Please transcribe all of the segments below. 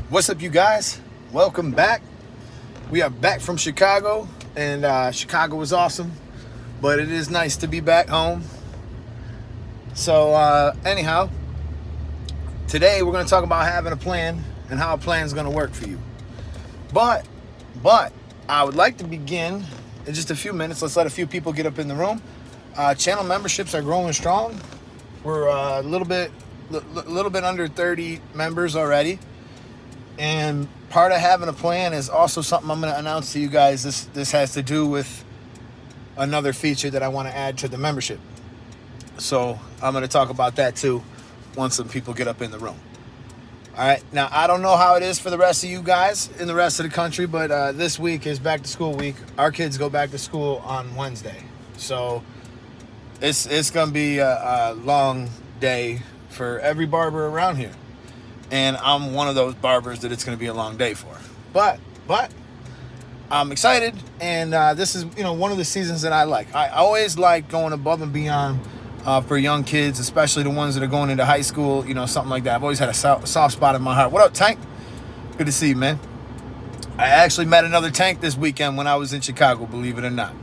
What's up, you guys? Welcome back. We are back from Chicago, and Chicago was awesome, but it is nice to be back home. So, anyhow, today we're going to talk about having a plan and how a plan is going to work for you. But, I would like to begin in just a few minutes. Let's let a few people get up in the room. Channel memberships are growing strong. We're a little bit under 30 members already. And part of having a plan is also something I'm going to announce to you guys. This has to do with another feature that I want to add to the membership. So I'm going to talk about that too once some people get up in the room. All right. Now, I don't know how it is for the rest of you guys in the rest of the country, but this week is back to school week. Our kids go back to school on Wednesday. So it's going to be a long day for every barber around here. And I'm one of those barbers that it's going to be a long day for. But I'm excited, and this is one of the seasons that I like. I always like going above and beyond for young kids, especially the ones that are going into high school, something like that. I've always had a soft spot in my heart. What up, Tank? Good to see you, man. I actually met another Tank this weekend when I was in Chicago, believe it or not.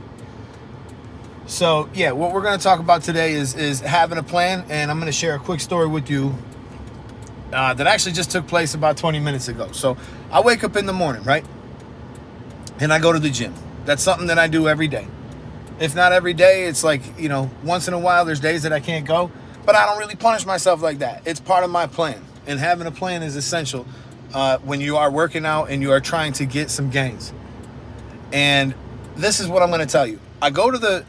So, yeah, what we're going to talk about today is having a plan, and I'm going to share a quick story with you that actually just took place about 20 minutes ago. So I wake up in the morning, right? And I go to the gym. That's something that I do every day. If not every day, it's like, once in a while, there's days that I can't go. But I don't really punish myself like that. It's part of my plan. And having a plan is essential when you are working out and you are trying to get some gains. And this is what I'm going to tell you. I go to the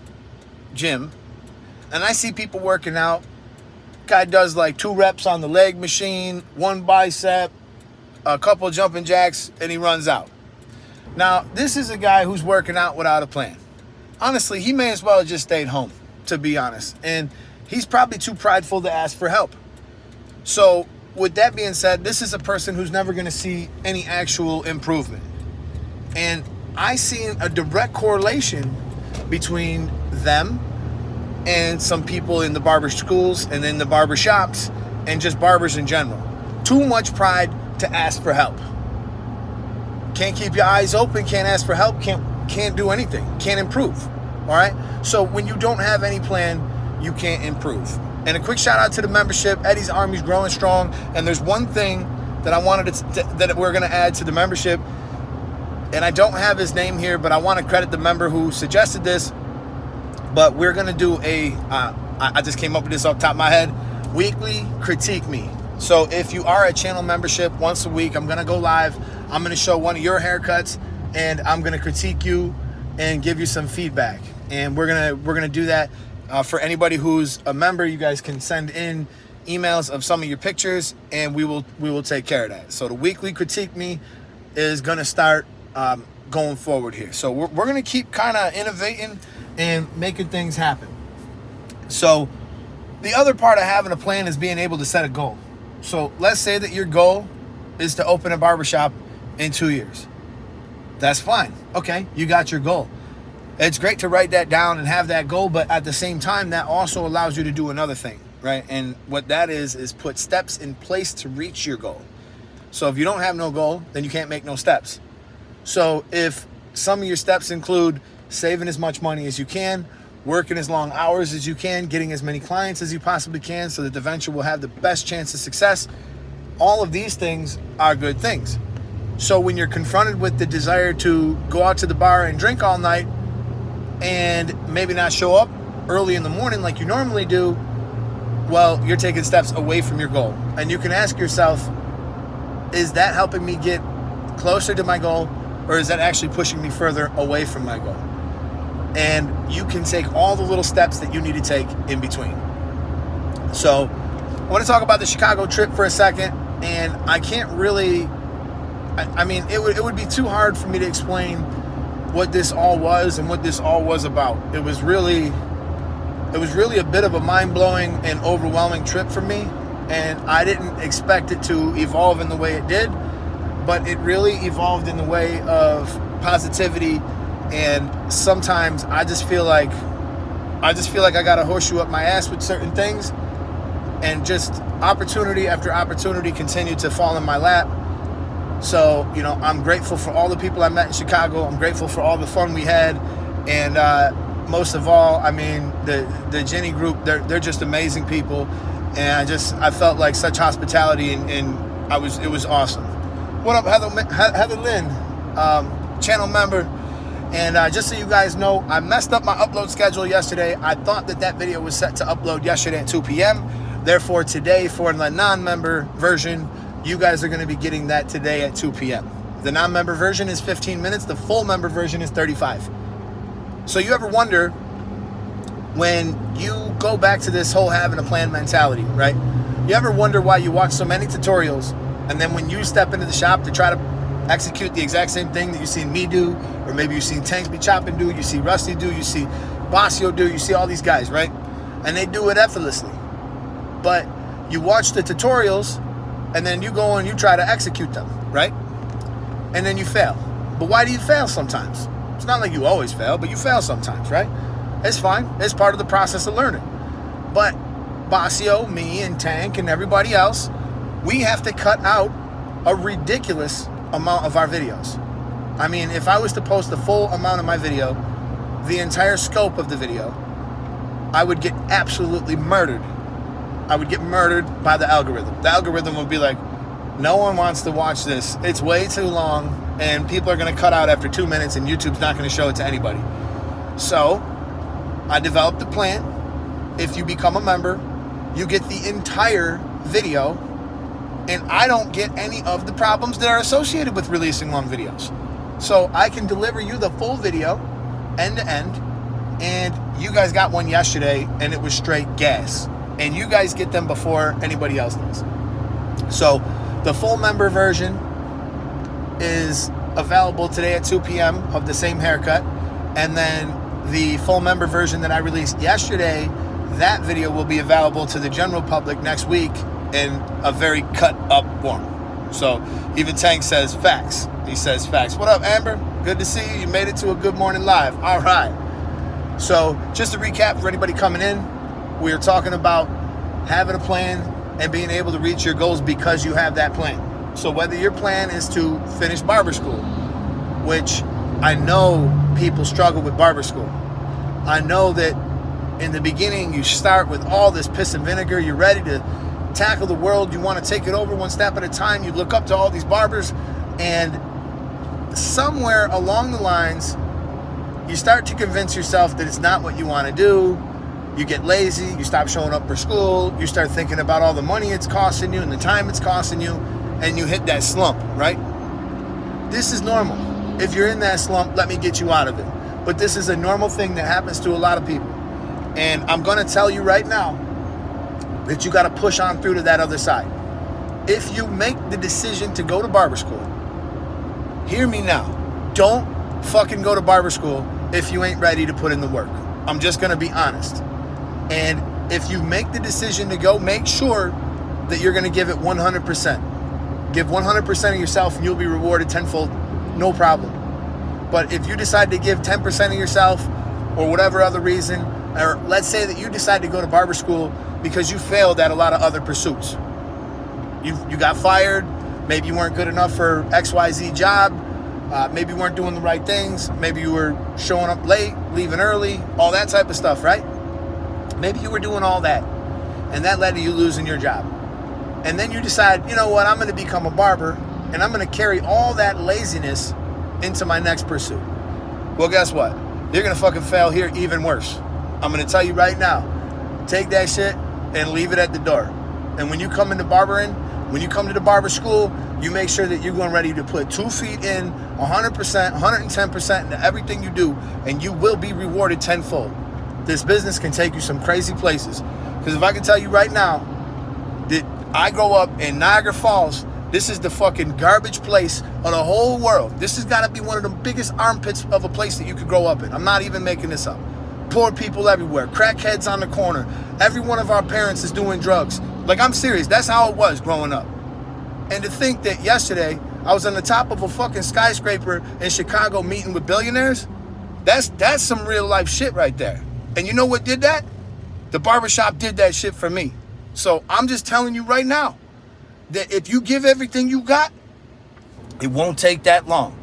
gym and I see people working out. Guy does like 2 reps on the leg machine, 1 bicep, a couple jumping jacks, and he runs out. Now, this is a guy who's working out without a plan. Honestly, he may as well have just stayed home, to be honest. And he's probably too prideful to ask for help. So, with that being said, this is a person who's never going to see any actual improvement. And I see a direct correlation between them and some people in the barber schools and in the barber shops and just barbers in general. Too much pride to ask for help. Can't keep your eyes open, can't ask for help, can't do anything, can't improve. All right? So when you don't have any plan, you can't improve. And a quick shout out to the membership. Eddie's Army's growing strong. And there's one thing that I wanted that we're going to add to the membership. And I don't have his name here, but I want to credit the member who suggested this. But we're going to do I just came up with this off the top of my head, weekly critique me. So if you are a channel membership, once a week, I'm going to go live. I'm going to show one of your haircuts, and I'm going to critique you and give you some feedback. And we're going to do that for anybody who's a member. You guys can send in emails of some of your pictures, and we will take care of that. So the weekly critique me is going to start going forward here. So we're going to keep kind of innovating and making things happen. So the other part of having a plan is being able to set a goal. So let's say that your goal is to open a barbershop in 2 years. That's fine. Okay, you got your goal. It's great to write that down and have that goal, but at the same time, that also allows you to do another thing, right? And what that is put steps in place to reach your goal. So if you don't have no goal, then you can't make no steps. So if some of your steps include saving as much money as you can, working as long hours as you can, getting as many clients as you possibly can so that the venture will have the best chance of success, all of these things are good things. So when you're confronted with the desire to go out to the bar and drink all night and maybe not show up early in the morning like you normally do, well, you're taking steps away from your goal. And you can ask yourself, is that helping me get closer to my goal, or is that actually pushing me further away from my goal? And you can take all the little steps that you need to take in between. So I want to talk about the Chicago trip for a second. And I can't really, I mean, it would be too hard for me to explain what this all was and what this all was about. It was really a bit of a mind-blowing and overwhelming trip for me. And I didn't expect it to evolve in the way it did, but it really evolved in the way of positivity. And sometimes I just feel like I got a horseshoe up my ass with certain things, and just opportunity after opportunity continued to fall in my lap. So, you know, I'm grateful for all the people I met in Chicago. I'm grateful for all the fun we had. And most of all, I mean, the Jenny group, they're just amazing people. And I felt like such hospitality, and it was awesome. What up, Heather Lynn, channel member. And just so you guys know, I messed up my upload schedule yesterday. I thought that video was set to upload yesterday at 2 p.m. Therefore, today, for the non-member version, you guys are going to be getting that today at 2 p.m. The non-member version is 15 minutes. The full member version is 35. So you ever wonder, when you go back to this whole having a plan mentality, right? You ever wonder why you watch so many tutorials, and then when you step into the shop to try to execute the exact same thing that you've seen me do, or maybe you've seen Tanks be chopping do, you see Rusty do, you see Basio do, you see all these guys, right? And they do it effortlessly. But you watch the tutorials, and then you go and you try to execute them, right? And then you fail. But why do you fail sometimes? It's not like you always fail, but you fail sometimes, right? It's fine. It's part of the process of learning. But Basio, me, and Tank, and everybody else, we have to cut out a ridiculous amount of our videos. I mean, if I was to post the full amount of my video, the entire scope of the video, I would get absolutely murdered. I would get murdered by the algorithm. The algorithm would be like, no one wants to watch this. It's way too long, and people are going to cut out after 2 minutes, and YouTube's not going to show it to anybody. So I developed a plan. If you become a member, you get the entire video, and I don't get any of the problems that are associated with releasing long videos. So I can deliver you the full video, end to end, and you guys got one yesterday, and it was straight gas. And you guys get them before anybody else does. So the full member version is available today at 2 p.m. of the same haircut. And then the full member version that I released yesterday, that video will be available to the general public next week in a very cut up form. So even Tank says facts. He says facts. What up, Amber? Good to see you. You made it to a Good Morning Live. All right. So just to recap for anybody coming in, we are talking about having a plan and being able to reach your goals because you have that plan. So whether your plan is to finish barber school, which I know people struggle with barber school. I know that in the beginning you start with all this piss and vinegar. You're ready to tackle the world. You want to take it over one step at a time. You look up to all these barbers, and somewhere along the lines, you start to convince yourself that it's not what you want to do. You get lazy, you stop showing up for school, you start thinking about all the money it's costing you and the time it's costing you, and you hit that slump, right? This is normal. If you're in that slump, let me get you out of it. But this is a normal thing that happens to a lot of people. And I'm going to tell you right now that you got to push on through to that other side. If you make the decision to go to barber school, hear me now. Don't fucking go to barber school if you ain't ready to put in the work. I'm just going to be honest. And if you make the decision to go, make sure that you're going to give it 100%. Give 100% of yourself and you'll be rewarded tenfold, no problem. But if you decide to give 10% of yourself or whatever other reason, or let's say that you decide to go to barber school because you failed at a lot of other pursuits. You got fired, maybe you weren't good enough for XYZ job, maybe you weren't doing the right things, maybe you were showing up late, leaving early, all that type of stuff, right? Maybe you were doing all that, and that led to you losing your job. And then you decide, you know what, I'm going to become a barber, and I'm going to carry all that laziness into my next pursuit. Well, guess what? You're going to fucking fail here even worse. I'm going to tell you right now, take that shit and leave it at the door. And when you come into barbering, when you come to the barber school, you make sure that you're going ready to put 2 feet in, 100%, 110% into everything you do, and you will be rewarded tenfold. This business can take you some crazy places. Because if I can tell you right now that I grow up in Niagara Falls, this is the fucking garbage place of the whole world. This has got to be one of the biggest armpits of a place that you could grow up in. I'm not even making this up. Poor people everywhere, crackheads on the corner. Every one of our parents is doing drugs. Like, I'm serious. That's how it was growing up. And to think that yesterday I was on the top of a fucking skyscraper in Chicago meeting with billionaires, that's some real life shit right there. And you know what did that? The barbershop did that shit for me. So I'm just telling you right now that if you give everything you got, It won't take that long.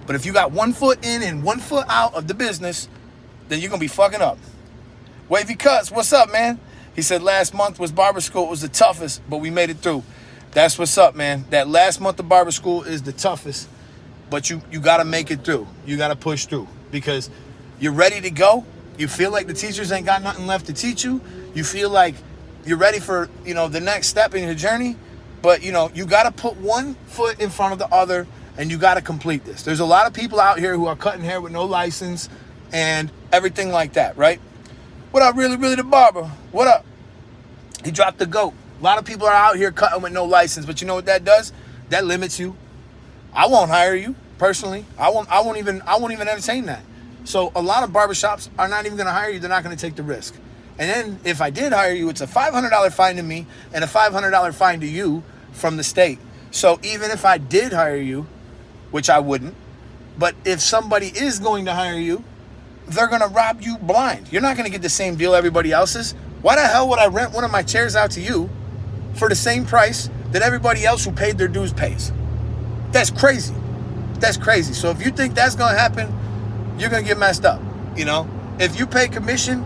But if you got 1 foot in and 1 foot out of the business, then you're going to be fucking up. Wavy Cuts, what's up, man? He said last month was barber school. It was the toughest, but we made it through. That's what's up, man. That last month of barber school is the toughest, but you got to make it through. You got to push through because you're ready to go. You feel like the teachers ain't got nothing left to teach you. You feel like you're ready for, the next step in your journey. But, you got to put 1 foot in front of the other, and you got to complete this. There's a lot of people out here who are cutting hair with no license and everything like that, right? What up, really the barber? What up? He dropped the GOAT. A lot of people are out here cutting with no license, but you know what that does? That limits you. I won't hire you personally. I won't even entertain that. So a lot of barbershops are not even going to hire you. They're not going to take the risk. And then if I did hire you, it's a $500 fine to me and a $500 fine to you from the state. So even if I did hire you, which I wouldn't, but if somebody is going to hire you, they're going to rob you blind. You're not going to get the same deal everybody else is. Why the hell would I rent one of my chairs out to you for the same price that everybody else who paid their dues pays? That's crazy. That's crazy. So if you think that's going to happen, you're going to get messed up. If you pay commission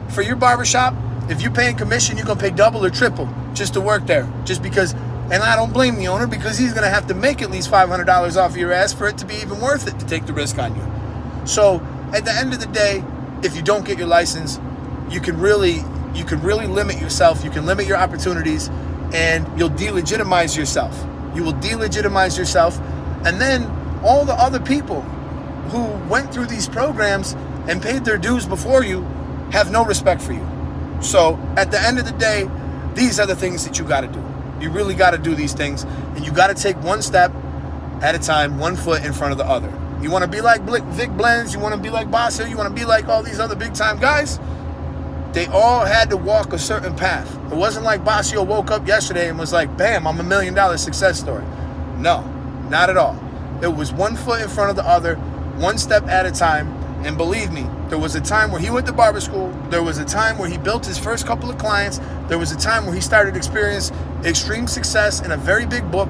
for your barbershop, if you're paying commission, you're going to pay double or triple just to work there. Just because, and I don't blame the owner because he's going to have to make at least $500 off of your ass for it to be even worth it to take the risk on you. So at the end of the day, if you don't get your license, you can really limit yourself. You can limit your opportunities and you'll delegitimize yourself. You will delegitimize yourself. And then all the other people who went through these programs and paid their dues before you have no respect for you. So at the end of the day, these are the things that you got to do. You really got to do these things, and you got to take 1 step at a time, 1 foot in front of the other. You want to be like Vic Blends, you want to be like Bosso, you want to be like all these other big time guys. They all had to walk a certain path. It wasn't like Bossio woke up yesterday and was like, bam, I'm $1 million success story. No, not at all. It was 1 foot in front of the other, 1 step at a time. And believe me, there was a time where he went to barber school. There was a time where he built his first couple of clients. There was a time where he started to experience extreme success in a very big book.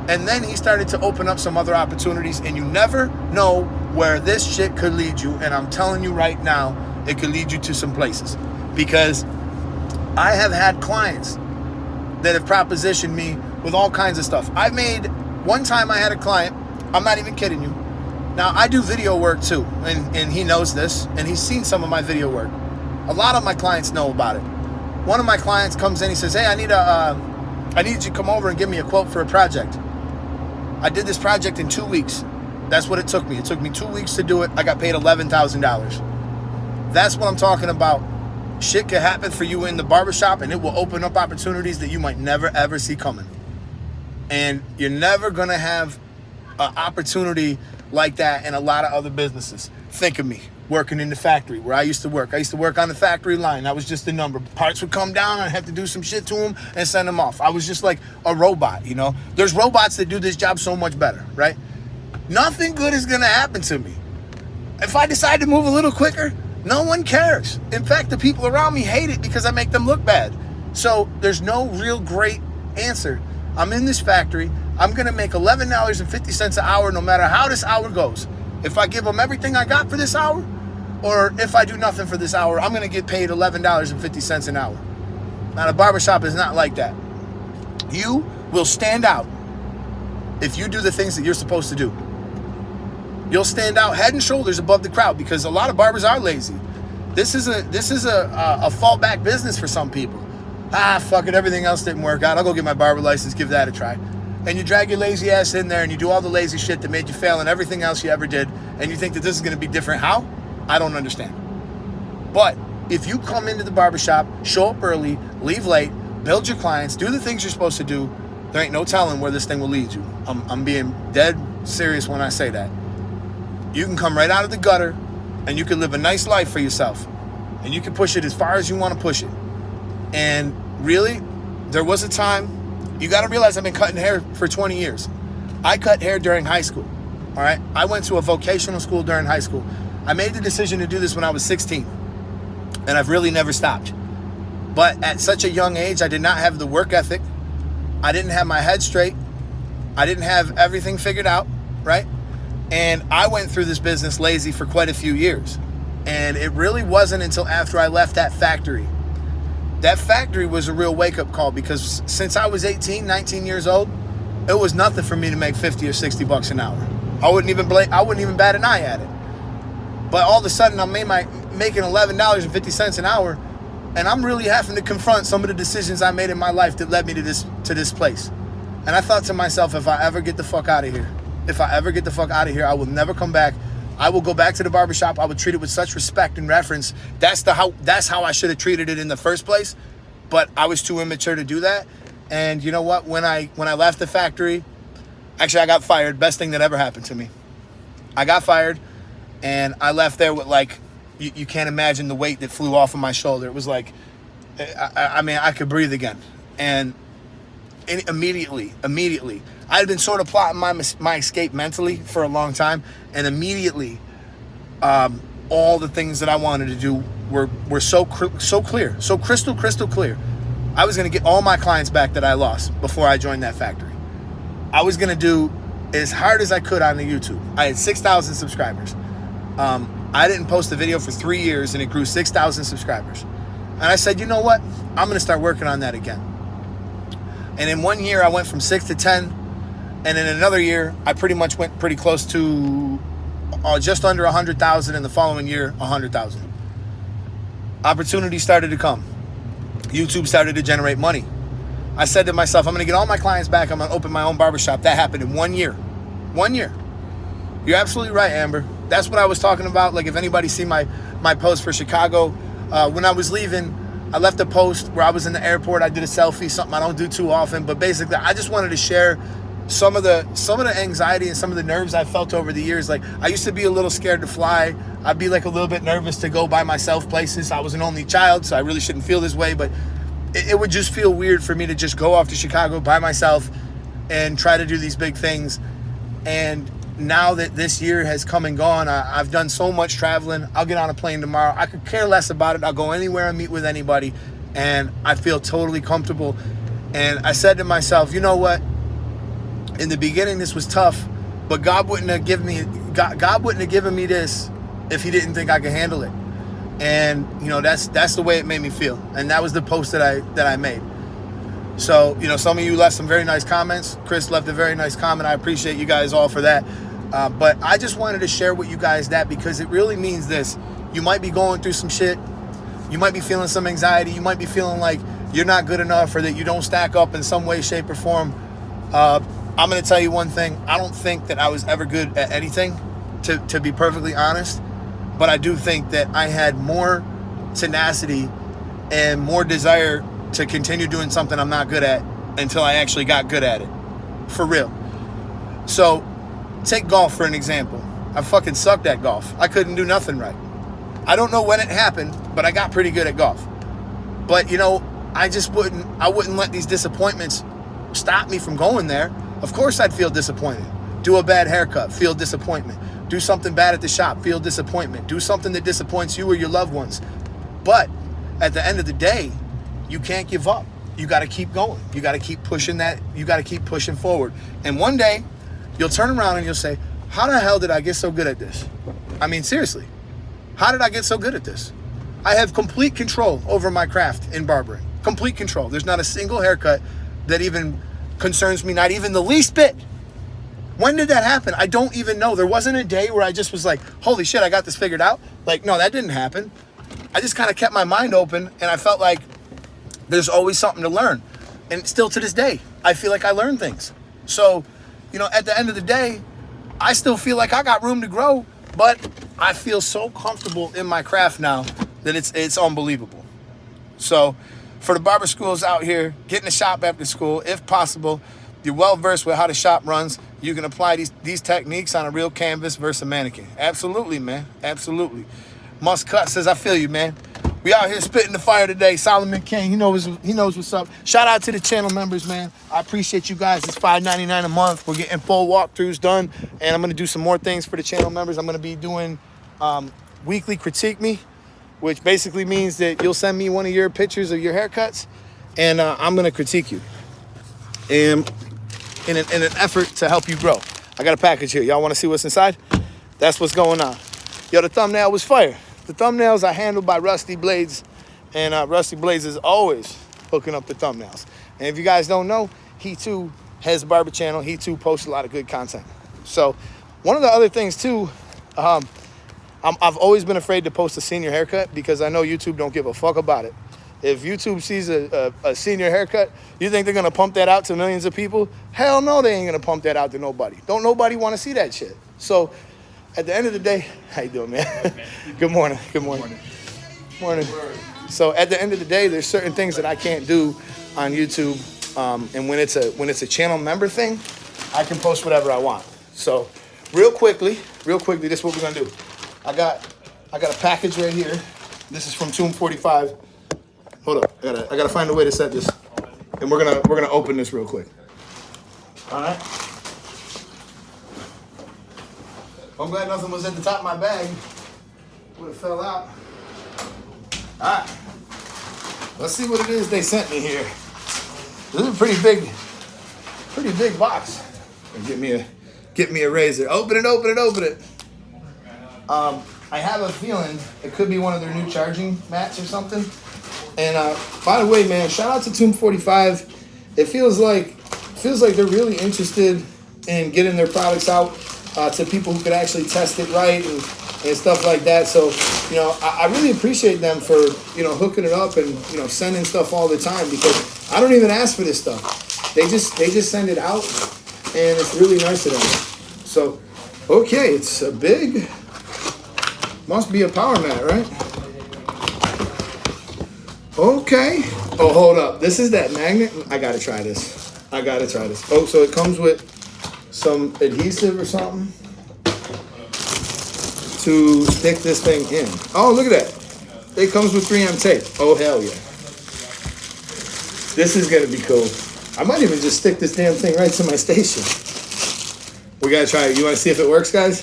And then he started to open up some other opportunities. And you never know where this shit could lead you. And I'm telling you right now, it could lead you to some places. Because I have had clients that have propositioned me with all kinds of stuff. One time I had a client, I'm not even kidding you. Now, I do video work too, and he knows this, and he's seen some of my video work. A lot of my clients know about it. One of my clients comes in, he says, hey, I need you to come over and give me a quote for a project. I did this project in 2 weeks. That's what it took me. It took me 2 weeks to do it. I got paid $11,000. That's what I'm talking about. Shit can happen for you in the barbershop, and it will open up opportunities that you might never, ever see coming. And you're never going to have an opportunity like that in a lot of other businesses. Think of me working in the factory where I used to work. I used to work on the factory line. I was just a number. Parts would come down, I'd have to do some shit to them and send them off. I was just like a robot, There's robots that do this job so much better, right? Nothing good is gonna happen to me. If I decide to move a little quicker, no one cares. In fact, the people around me hate it because I make them look bad. So there's no real great answer. I'm in this factory. I'm going to make $11.50 an hour no matter how this hour goes. If I give them everything I got for this hour, or if I do nothing for this hour, I'm going to get paid $11.50 an hour. Now, the barbershop is not like that. You will stand out if you do the things that you're supposed to do. You'll stand out head and shoulders above the crowd because a lot of barbers are lazy. This is a fallback business for some people. Fuck it, everything else didn't work out. I'll go get my barber license, give that a try. And you drag your lazy ass in there and you do all the lazy shit that made you fail in everything else you ever did, and you think that this is going to be different. How? I don't understand. But if you come into the barbershop, show up early, leave late, build your clients, do the things you're supposed to do, there ain't no telling where this thing will lead you. I'm being dead serious when I say that. You can come right out of the gutter and you can live a nice life for yourself. And you can push it as far as you want to push it. And really, there was a time, you got to realize I've been cutting hair for 20 years. I cut hair during high school, all right? I went to a vocational school during high school. I made the decision to do this when I was 16, and I've really never stopped. But at such a young age, I did not have the work ethic. I didn't have my head straight. I didn't have everything figured out. right? And I went through this business lazy for quite a few years. And it really wasn't until after I left that factory. That factory was a real wake-up call, because since I was 18, 19 years old, it was nothing for me to make 50 or 60 bucks an hour. I wouldn't even bat an eye at it. But all of a sudden, I'm making $11.50 an hour, and I'm really having to confront some of the decisions I made in my life that led me to this place. And I thought to myself, if I ever get the fuck out of here, I will never come back. I will go back to the barbershop. I would treat it with such respect and reverence. That's how I should have treated it in the first place. But I was too immature to do that. And you know what? When I left the factory, actually I got fired. Best thing that ever happened to me. I got fired, and I left there with, like, you can't imagine the weight that flew off of my shoulder. It was like, I mean, I could breathe again. And immediately, I had been sort of plotting my escape mentally for a long time, and immediately, all the things that I wanted to do were so clear, so crystal clear. I was going to get all my clients back that I lost before I joined that factory. I was going to do as hard as I could on the YouTube. I had 6,000 subscribers. I didn't post a video for 3 years, and it grew 6,000 subscribers. And I said, you know what? I'm going to start working on that again. And in 1 year, I went from 6 to 10. And in another year, I pretty much went pretty close to just under 100,000. In the following year, 100,000. Opportunities started to come. YouTube started to generate money. I said to myself, I'm going to get all my clients back. I'm going to open my own barbershop. That happened in 1 year. 1 year. You're absolutely right, Amber. That's what I was talking about. Like, if anybody see my post for Chicago, when I was leaving, I left a post where I was in the airport. I did a selfie, something I don't do too often. But basically, I just wanted to share some of the anxiety and some of the nerves I felt over the years. Like, I used to be a little scared to fly. I'd be like a little bit nervous to go by myself places. I was an only child, so I really shouldn't feel this way. But it would just feel weird for me to just go off to Chicago by myself and try to do these big things. And now that this year has come and gone, I've done so much traveling. I'll get on a plane tomorrow. I could care less about it. I'll go anywhere and meet with anybody. And I feel totally comfortable. And I said to myself, you know what? In the beginning, this was tough, but God wouldn't have given me this if He didn't think I could handle it. And you know, that's the way it made me feel. And that was the post that I made. So, you know, some of you left some very nice comments. Chris left a very nice comment. I appreciate you guys all for that. But I just wanted to share with you guys that, because it really means this. You might be going through some shit. You might be feeling some anxiety. You might be feeling like you're not good enough, or that you don't stack up in some way, shape, or form. I'm going to tell you one thing. I don't think that I was ever good at anything, to be perfectly honest. But I do think that I had more tenacity and more desire to continue doing something I'm not good at until I actually got good at it. For real. So, take golf for an example. I fucking sucked at golf. I couldn't do nothing right. I don't know when it happened, but I got pretty good at golf. But, you know, I wouldn't let these disappointments stop me from going there. Of course I'd feel disappointed. Do a bad haircut, feel disappointment. Do something bad at the shop, feel disappointment. Do something that disappoints you or your loved ones. But at the end of the day, you can't give up. You got to keep going. You got to keep pushing that. You got to keep pushing forward. And one day, you'll turn around and you'll say, how the hell did I get so good at this? I mean, seriously, how did I get so good at this? I have complete control over my craft in barbering. Complete control. There's not a single haircut that even concerns me, not even the least bit. When did that happen? I don't even know. There wasn't a day where I just was like, holy shit, I got this figured out. Like, no, that didn't happen. I just kind of kept my mind open, and I felt like there's always something to learn. And still to this day, I feel like I learn things. So, you know, at the end of the day, I still feel like I got room to grow, but I feel so comfortable in my craft now that it's unbelievable. So for the barber schools out here, get in the shop after school, if possible. You're well versed with how the shop runs. You can apply these techniques on a real canvas versus a mannequin. Absolutely, man. Absolutely. Must Cut says, I feel you, man. We out here spitting the fire today. Solomon King, he knows what's up. Shout out to the channel members, man. I appreciate you guys. It's $5.99 a month. We're getting full walkthroughs done, and I'm going to do some more things for the channel members. I'm going to be doing weekly Critique Me, which basically means that you'll send me one of your pictures of your haircuts, and I'm going to critique you. And in an effort to help you grow. I got a package here. Y'all want to see what's inside? That's what's going on. Yo, the thumbnail was fire. The thumbnails are handled by Rusty Blades, and Rusty Blades is always hooking up the thumbnails. And if you guys don't know, he too has a barber channel. He too posts a lot of good content. So one of the other things too, I've always been afraid to post a senior haircut because I know YouTube don't give a fuck about it. If YouTube sees a senior haircut, you think they're gonna pump that out to millions of people? Hell no, they ain't gonna pump that out to nobody. Don't nobody wanna see that shit. So at the end of the day, how you doing, man? Good morning, good morning. Morning. So at the end of the day, there's certain things that I can't do on YouTube. And when it's a channel member thing, I can post whatever I want. So real quickly, this is what we're gonna do. I got a package right here. This is from Tomb 45. Hold up, I gotta find a way to set this. And we're gonna open this real quick. All right. I'm glad nothing was at the top of my bag. Would have fell out. All right. Let's see what it is they sent me here. This is a pretty big box. Get me a razor. Open it. I have a feeling it could be one of their new charging mats or something. And by the way, man, shout out to Tomb 45. It feels like they're really interested in getting their products out to people who could actually test it right and stuff like that. So, you know, I really appreciate them for, you know, hooking it up and, you know, sending stuff all the time because I don't even ask for this stuff. They just send it out and it's really nice of them. So, okay, it's a big, must be a power mat, right? Okay. Oh, hold up. This is that magnet. I gotta try this. Oh, so it comes with some adhesive or something to stick this thing in. Oh, look at that. It comes with 3M tape. Oh, hell yeah. This is gonna be cool. I might even just stick this damn thing right to my station. We gotta try it. You wanna see if it works, guys?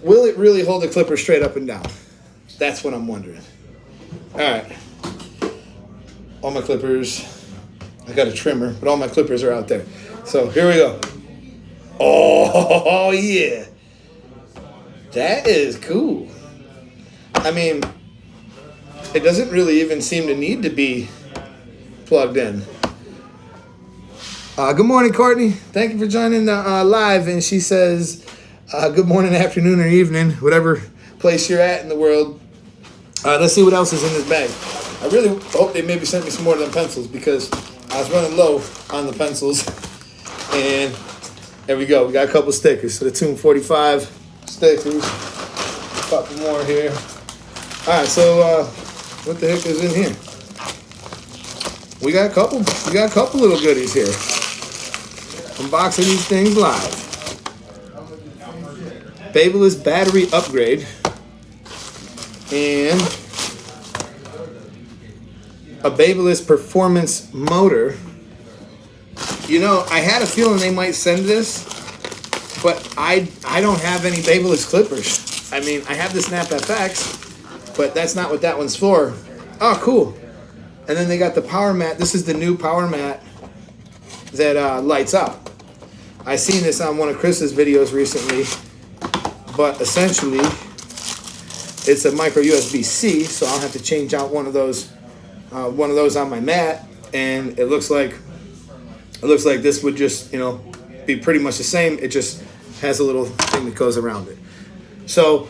Will it really hold the clipper straight up and down? That's what I'm wondering. All right. All my clippers. I got a trimmer, but all my clippers are out there. So here we go. Oh, yeah. That is cool. I mean, it doesn't really even seem to need to be plugged in. Good morning, Courtney. Thank you for joining the live. And she says, good morning, afternoon, or evening, whatever place you're at in the world. Let's see what else is in this bag. I really hope they maybe sent me some more of them pencils because I was running low on the pencils. And there we go. We got a couple stickers. So the Tomb 45 stickers. A couple more here. All right, so what the heck is in here? We got a couple little goodies here. Unboxing these things live. Babyliss battery upgrade. And a Babyliss performance motor. You know, I had a feeling they might send this, but I don't have any Babyliss clippers. I mean, I have the Snap FX, but that's not what that one's for. Oh, cool. And then they got the power mat. This is the new power mat that lights up. I seen this on one of Chris's videos recently, but essentially it's a micro USB-C, so I'll have to change out one of those on my mat, and it looks like this would just, you know, be pretty much the same. It just has a little thing that goes around it. So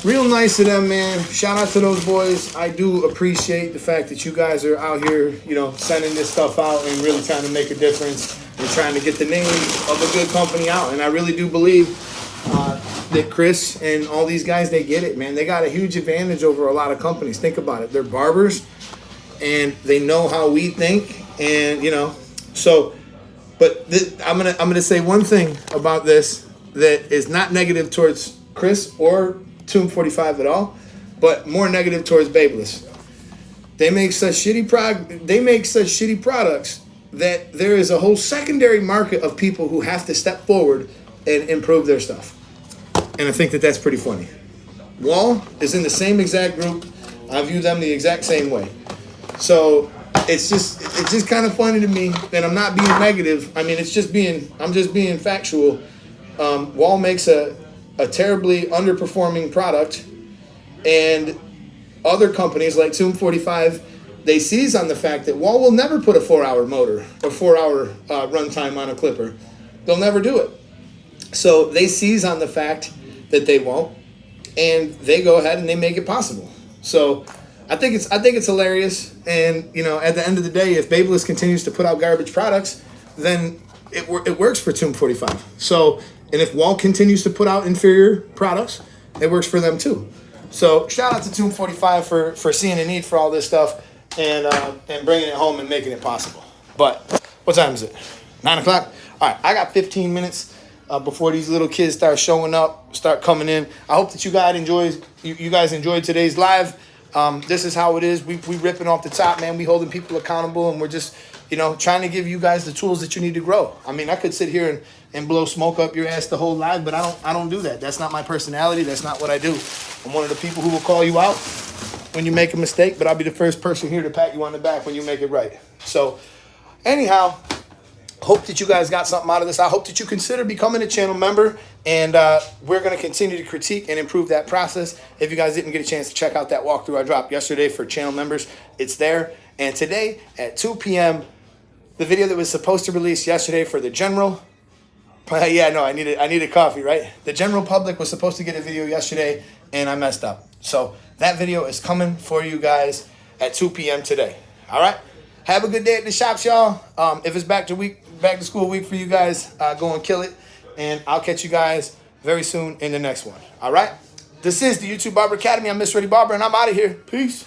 real nice of them, man. Shout out to those boys. I do appreciate the fact that you guys are out here, you know, sending this stuff out and really trying to make a difference and trying to get the name of a good company out. And I really do believe that Chris and all these guys, they get it, man. They got a huge advantage over a lot of companies. Think about it. They're barbers and they know how we think, and you know, so but I'm gonna say one thing about this that is not negative towards Chris or Tomb 45 at all, but more negative towards Babyliss. They make such shitty products that there is a whole secondary market of people who have to step forward and improve their stuff. And I think that that's pretty funny. Wall is in the same exact group. I view them the exact same way. So it's just kind of funny to me, and I'm not being negative. I mean, I'm just being factual. Wall makes a terribly underperforming product, and other companies like Tomb 45, they seize on the fact that Wall will never put a 4-hour motor or 4-hour runtime on a clipper. They'll never do it. So they seize on the fact that they won't, and they go ahead and they make it possible. So I think it's hilarious. And you know, at the end of the day, if Babyliss continues to put out garbage products, then it works for Tomb 45. So, and if Wall continues to put out inferior products, it works for them too. So shout out to Tomb 45 for seeing the need for all this stuff and bringing it home and making it possible. But what time is it? 9 o'clock? All right, I got 15 minutes before these little kids start showing up, start coming in. I hope that you guys enjoyed today's live. This is how it is. We ripping off the top, man. We holding people accountable, and we're just, you know, trying to give you guys the tools that you need to grow. I mean, I could sit here and blow smoke up your ass the whole live, but I don't do that. That's not my personality. That's not what I do. I'm one of the people who will call you out when you make a mistake, but I'll be the first person here to pat you on the back when you make it right. So anyhow, hope that you guys got something out of this. I hope that you consider becoming a channel member, and we're going to continue to critique and improve that process. If you guys didn't get a chance to check out that walkthrough I dropped yesterday for channel members, it's there. And today at 2 p.m., the video that was supposed to release yesterday for the general, yeah, no, I needed coffee, right? The general public was supposed to get a video yesterday, and I messed up. So that video is coming for you guys at 2 p.m. today. All right? Have a good day at the shops, y'all. If it's back to school week for you guys, go and kill it. And I'll catch you guys very soon in the next one. All right? This is the YouTube Barber Academy. I'm Miss Ready Barber, and I'm out of here. Peace.